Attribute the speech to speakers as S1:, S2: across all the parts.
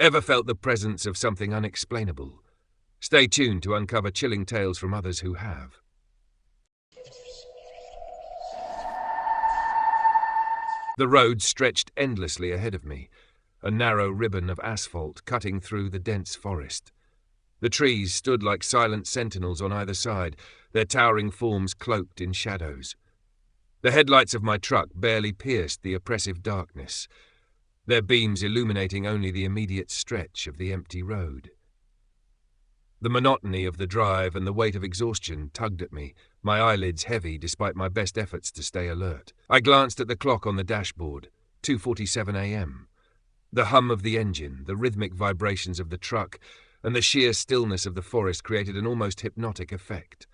S1: Ever felt the presence of something unexplainable? Stay tuned to uncover chilling tales from others who have. The road stretched endlessly ahead of me, a narrow ribbon of asphalt cutting through the dense forest. The trees stood like silent sentinels on either side, their towering forms cloaked in shadows. The headlights of my truck barely pierced the oppressive darkness, their beams illuminating only the immediate stretch of the empty road. The monotony of the drive and the weight of exhaustion tugged at me, my eyelids heavy despite my best efforts to stay alert. I glanced at the clock on the dashboard, 2:47 a.m. The hum of the engine, the rhythmic vibrations of the truck, and the sheer stillness of the forest created an almost hypnotic effect.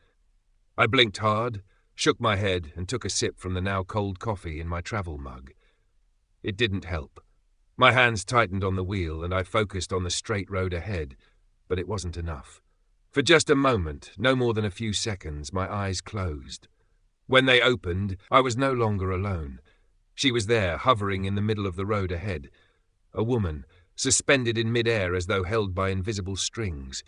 S1: I blinked hard, shook my head, and took a sip from the now cold coffee in my travel mug. It didn't help. My hands tightened on the wheel, and I focused on the straight road ahead, but it wasn't enough. For just a moment, no more than a few seconds, my eyes closed. When they opened, I was no longer alone. She was there, hovering in the middle of the road ahead. A woman, suspended in mid-air as though held by invisible strings.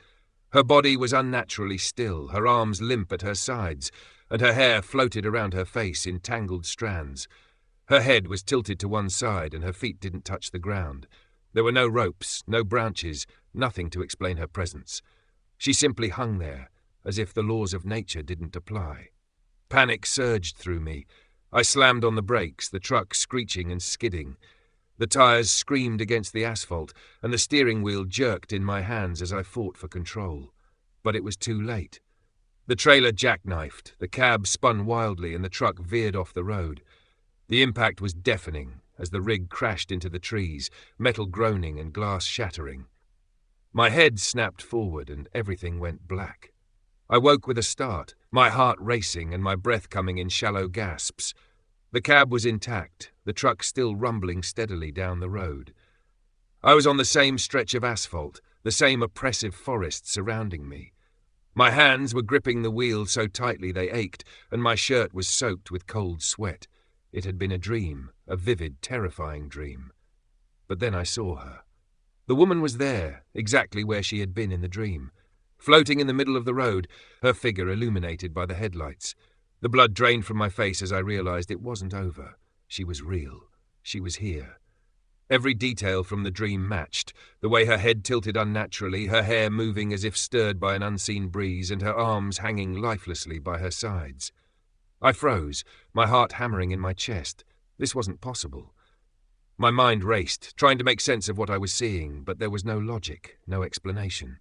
S1: Her body was unnaturally still, her arms limp at her sides, and her hair floated around her face in tangled strands. Her head was tilted to one side, and her feet didn't touch the ground. There were no ropes, no branches, nothing to explain her presence. She simply hung there, as if the laws of nature didn't apply. Panic surged through me. I slammed on the brakes, the truck screeching and skidding. The tires screamed against the asphalt, and the steering wheel jerked in my hands as I fought for control. But it was too late. The trailer jackknifed, the cab spun wildly, and the truck veered off the road. The impact was deafening as the rig crashed into the trees, metal groaning and glass shattering. My head snapped forward and everything went black. I woke with a start, my heart racing and my breath coming in shallow gasps. The cab was intact, the truck still rumbling steadily down the road. I was on the same stretch of asphalt, the same oppressive forest surrounding me. My hands were gripping the wheel so tightly they ached, and my shirt was soaked with cold sweat. It had been a dream, a vivid, terrifying dream. But then I saw her. The woman was there, exactly where she had been in the dream. Floating in the middle of the road, her figure illuminated by the headlights. The blood drained from my face as I realized it wasn't over. She was real. She was here. Every detail from the dream matched, the way her head tilted unnaturally, her hair moving as if stirred by an unseen breeze, and her arms hanging lifelessly by her sides. I froze, my heart hammering in my chest. This wasn't possible. My mind raced, trying to make sense of what I was seeing, but there was no logic, no explanation.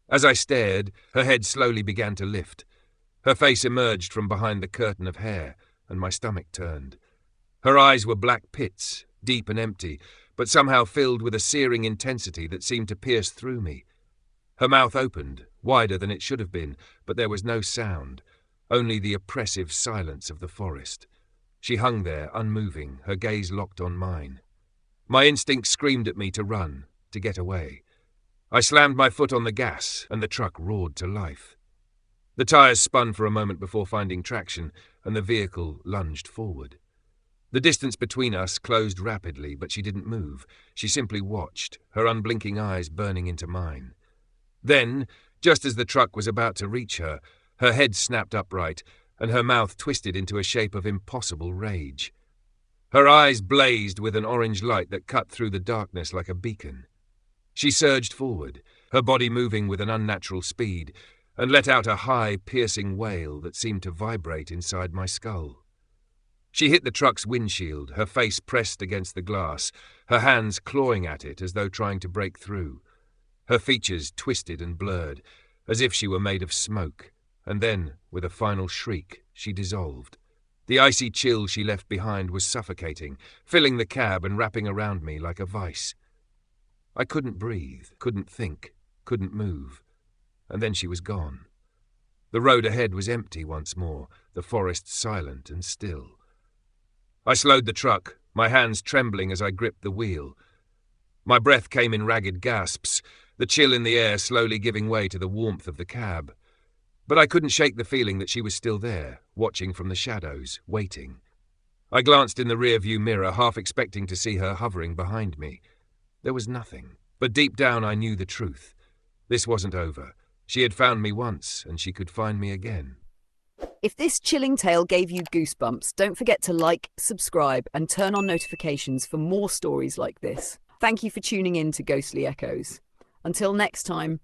S1: As I stared, her head slowly began to lift. Her face emerged from behind the curtain of hair, and my stomach turned. Her eyes were black pits, deep and empty, but somehow filled with a searing intensity that seemed to pierce through me. Her mouth opened, wider than it should have been, but there was no sound, only the oppressive silence of the forest. She hung there, unmoving, her gaze locked on mine. My instinct screamed at me to run, to get away. I slammed my foot on the gas, and the truck roared to life. The tires spun for a moment before finding traction, and the vehicle lunged forward. The distance between us closed rapidly, but she didn't move. She simply watched, her unblinking eyes burning into mine. Then, just as the truck was about to reach her, her head snapped upright, and her mouth twisted into a shape of impossible rage. Her eyes blazed with an orange light that cut through the darkness like a beacon. She surged forward, her body moving with an unnatural speed, and let out a high, piercing wail that seemed to vibrate inside my skull. She hit the truck's windshield, her face pressed against the glass, her hands clawing at it as though trying to break through. Her features twisted and blurred, as if she were made of smoke. And then, with a final shriek, she dissolved. The icy chill she left behind was suffocating, filling the cab and wrapping around me like a vice. I couldn't breathe, couldn't think, couldn't move. And then she was gone. The road ahead was empty once more, the forest silent and still. I slowed the truck, my hands trembling as I gripped the wheel. My breath came in ragged gasps, the chill in the air slowly giving way to the warmth of the cab. But I couldn't shake the feeling that she was still there, watching from the shadows, waiting. I glanced in the rear-view mirror, half expecting to see her hovering behind me. There was nothing, But deep down I knew the truth. This wasn't over. She had found me once, and she could find me again.
S2: If this chilling tale gave you goosebumps, don't forget to like, subscribe, and turn on notifications for more stories like this. Thank you for tuning in to Ghostly Echoes. Until next time.